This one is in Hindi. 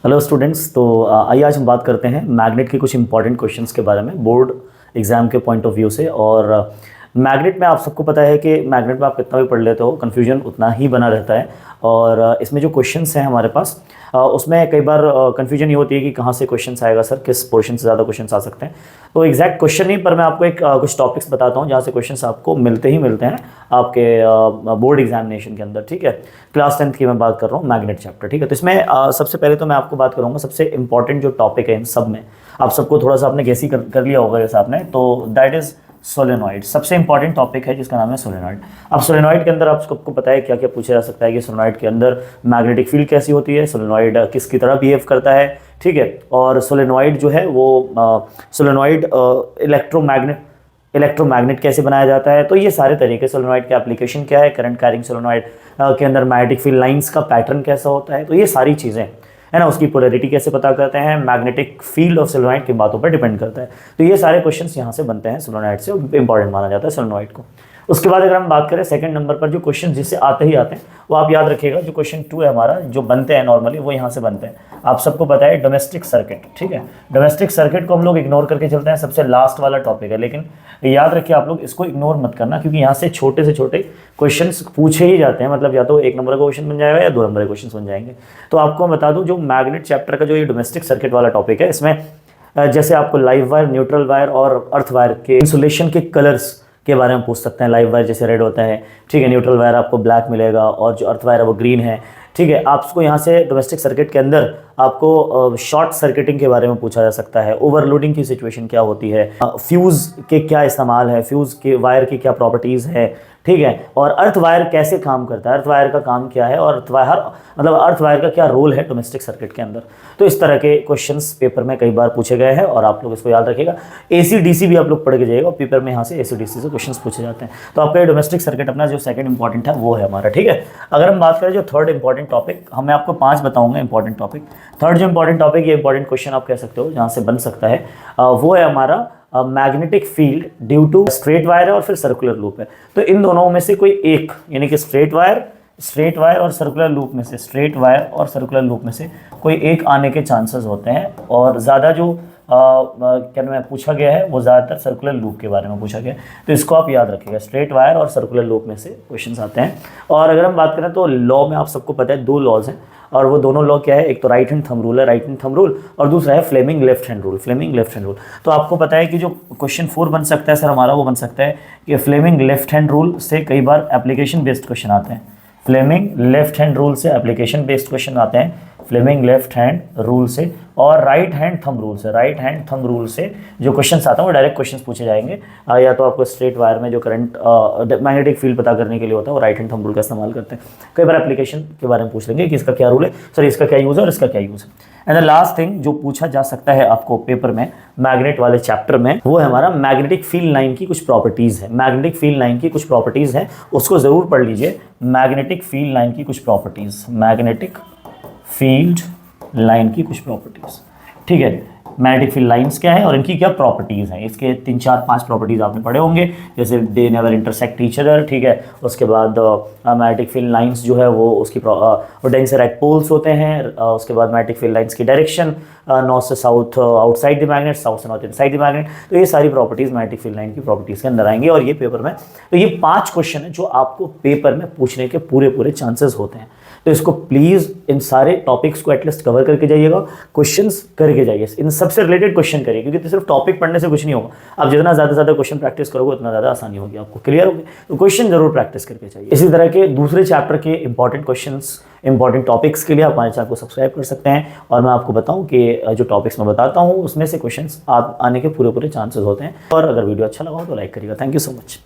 हेलो स्टूडेंट्स, तो आइए आज हम बात करते हैं मैग्नेट के कुछ इंपॉर्टेंट क्वेश्चंस के बारे में बोर्ड एग्जाम के पॉइंट ऑफ व्यू से। और मैग्नेट में आप सबको पता है कि मैग्नेट में आप कितना भी पढ़ लेते हो कन्फ्यूजन उतना ही बना रहता है। और इसमें जो क्वेश्चंस हैं हमारे पास उसमें कई बार कन्फ्यूजन ये होती है कि कहाँ से क्वेश्चंस आएगा सर, किस पोर्शन से ज़्यादा क्वेश्चंस आ सकते हैं। तो एग्जैक्ट क्वेश्चन नहीं, पर मैं आपको एक कुछ टॉपिक्स बताता हूँ जहाँ से क्वेश्चंस आपको मिलते हैं आपके बोर्ड एग्जामिनेशन के अंदर। ठीक है, क्लास 10th की मैं बात कर रहा हूँ, मैग्नेट चैप्टर। ठीक है, तो इसमें सबसे पहले तो मैं आपको बात करूँगा सबसे इंपॉर्टेंट जो टॉपिक है इन सब में। आप सबको थोड़ा सा आपने गैस ही कर लिया होगा जैसे आपने, तो दैट इज़ सोलेनॉइड। सबसे इंपॉर्टेंट टॉपिक है जिसका नाम है सोलेनॉइड। अब सोलेनॉइड के अंदर आप सबको पता है क्या क्या पूछा जा सकता है कि सोलेनॉइड के अंदर मैग्नेटिक फील्ड कैसी होती है, सोलेनॉइड किसकी तरह बिहेव करता है। ठीक है, और सोलेनॉइड जो है वो सोलेनॉइड इलेक्ट्रोमैग्नेट कैसे बनाया जाता है। तो ये सारे तरीके, सोलेनॉइड के एप्लीकेशन क्या है, करंट कैरिंग सोलेनॉइड के अंदर मैग्नेटिक फील्ड लाइंस का पैटर्न कैसा होता है, तो ये सारी चीज़ें है ना, उसकी पोलैरिटी कैसे पता करते हैं, मैग्नेटिक फील्ड ऑफ सोलेनॉइड की बातों पर डिपेंड करता है। तो ये सारे क्वेश्चंस यहाँ से बनते हैं सोलेनॉइड से, इंपॉर्टेंट माना जाता है सोलेनॉइड को। उसके बाद अगर हम बात करें सेकंड नंबर पर जो क्वेश्चन जिससे आते हैं वो आप याद रखिएगा। जो क्वेश्चन 2 है हमारा, जो बनते हैं नॉर्मली वो यहाँ से बनते हैं। आप सबको पता है डोमेस्टिक सर्किट। ठीक है, डोमेस्टिक सर्किट को हम लोग इग्नोर करके चलते हैं, सबसे लास्ट वाला टॉपिक है, लेकिन याद रखिए आप लोग इसको इग्नोर मत करना, क्योंकि यहाँ से छोटे से छोटे क्वेश्चन पूछे ही जाते हैं। मतलब या तो 1 नंबर का क्वेश्चन बन जाएगा या 2 नंबर के क्वेश्चन बन जाएंगे। तो आपको बता दूं, जो मैग्नेट चैप्टर का जो ये डोमेस्टिक सर्किट वाला टॉपिक है, इसमें जैसे आपको लाइव वायर, न्यूट्रल वायर और अर्थ वायर के इंसुलेशन के कलर्स के बारे में पूछ सकते हैं। लाइव वायर जैसे रेड होता है, ठीक है, न्यूट्रल वायर आपको ब्लैक मिलेगा और जो अर्थ वायर है वो ग्रीन है। ठीक है, आपको यहाँ से डोमेस्टिक सर्किट के अंदर आपको शॉर्ट सर्किटिंग के बारे में पूछा जा सकता है, ओवरलोडिंग की सिचुएशन क्या होती है, फ्यूज़ के क्या इस्तेमाल है, फ्यूज़ के वायर की क्या प्रॉपर्टीज़ है। ठीक है, और अर्थ वायर कैसे काम करता है, अर्थ वायर का काम क्या है, और अर्थ वायर का क्या रोल है डोमेस्टिक सर्किट के अंदर। तो इस तरह के क्वेश्चंस पेपर में कई बार पूछे गए हैं और आप लोग इसको याद रखिएगा। AC/DC भी आप लोग पढ़ के जाइएगा, पेपर में यहाँ से AC/DC से क्वेश्चंस पूछे जाते हैं। तो आपका डोमेस्टिक सर्किट अपना जो सेकंड इंपॉर्टेंट है वो है हमारा। ठीक है, अगर हम बात करें जो थर्ड इंपॉर्टेंट टॉपिक, मैं आपको 5 बताऊंगा इंपॉर्टेंट टॉपिक। थर्ड जो इंपॉर्टेंट टॉपिक, ये इंपॉर्टेंट क्वेश्चन आप कह सकते हो जहाँ से बन सकता है, वो है हमारा magnetic field due to straight wire है और फिर सर्कुलर लूप है। तो इन दोनों में से कोई एक, यानी कि स्ट्रेट वायर और सर्कुलर लूप में से, स्ट्रेट वायर और सर्कुलर लूप में से कोई एक आने के चांसेस होते हैं। और ज़्यादा जो क्या नाम पूछा गया है वो ज़्यादातर सर्कुलर लूप के बारे में पूछा गया है। तो इसको आप याद रखिएगा, स्ट्रेट वायर और सर्कुलर लूप में से क्वेश्चंस आते हैं। और अगर हम बात करें तो लॉ में आप सबको पता है 2 लॉज हैं, और वो दोनों लॉ क्या है, एक तो राइट हैंड थंब रूल है, राइट हैंड थंब रूल, और दूसरा है फ्लेमिंग लेफ्ट हैंड रूल। तो आपको पता है कि जो क्वेश्चन 4 बन सकता है सर हमारा, वो बन सकता है कि फ्लेमिंग लेफ्ट हैंड रूल से कई बार एप्लीकेशन बेस्ड क्वेश्चन आते हैं। फ्लेमिंग लेफ्ट हैंड रूल से एप्लीकेशन बेस्ड क्वेश्चन आते हैं, फ्लेमिंग लेफ्ट हैंड रूल से। और राइट हैंड थंब रूल से जो क्वेश्चंस आते हैं वो डायरेक्ट क्वेश्चंस पूछे जाएंगे। या तो आपको स्ट्रेट वायर में जो करंट मैग्नेटिक फील्ड पता करने के लिए होता है वो राइट हैंड थंब रूल का इस्तेमाल करते हैं। कई बार एप्लीकेशन के बारे में पूछ लेंगे कि इसका क्या रूल है, सॉरी इसका क्या यूज़ है और इसका क्या यूज़ है। एंड द लास्ट थिंग जो पूछा जा सकता है आपको पेपर में मैग्नेट वाले चैप्टर में, वो है हमारा मैग्नेटिक फील्ड लाइन की कुछ प्रॉपर्टीज़ है। मैग्नेटिक फील्ड लाइन की कुछ प्रॉपर्टीज़ हैं, उसको ज़रूर पढ़ लीजिए। मैग्नेटिक फील्ड लाइन की कुछ प्रॉपर्टीज़, मैग्नेटिक फील्ड लाइन की कुछ प्रॉपर्टीज़। ठीक है, मैग्नेटिक फील्ड लाइंस क्या है और इनकी क्या प्रॉपर्टीज़ हैं। इसके 3, 4, 5 प्रॉपर्टीज़ आपने पढ़े होंगे, जैसे they never intersect each other. ठीक है, उसके बाद मैग्नेटिक फील्ड लाइंस जो है वो उसकी डेंस राइट पोल्स होते हैं। उसके बाद मैग्नेटिक फील्ड लाइंस की डायरेक्शन नॉर्थ से south outside the magnet, south से नॉर्थ इनसाइड द मैग्नेट। तो ये सारी प्रॉपर्टीज़ मैग्नेटिक फील्ड लाइन की प्रॉपर्टीज़ के अंदर आएंगे और ये पेपर में, तो ये 5 क्वेश्चन है जो आपको पेपर में पूछने के पूरे चांसेस होते हैं। तो इसको प्लीज़ इन सारे टॉपिक्स को एटलीस्ट कवर करके जाइएगा, क्वेश्चंस करके जाइए, इन सबसे रिलेटेड क्वेश्चन करिए, क्योंकि तो सिर्फ टॉपिक पढ़ने से कुछ नहीं होगा। आप जितना ज़्यादा से ज़्यादा क्वेश्चन प्रैक्टिस करोगे उतना ज़्यादा आसानी होगी आपको, क्लियर होगी। तो क्वेश्चन जरूर प्रैक्टिस करके चाहिए। इसी तरह के दूसरे चैप्टर के इंपॉर्टेंट क्वेश्चंस, इंपॉर्टेंट टॉपिक्स के लिए आप हमारे चैनल को सब्सक्राइब कर सकते हैं। और मैं आपको बताऊं कि जो टॉपिक्स मैं बताता हूं उसमें से क्वेश्चंस आने के पूरे चांसेस होते हैं। और अगर वीडियो अच्छा लगा हो तो लाइक करिएगा। Thank you so much.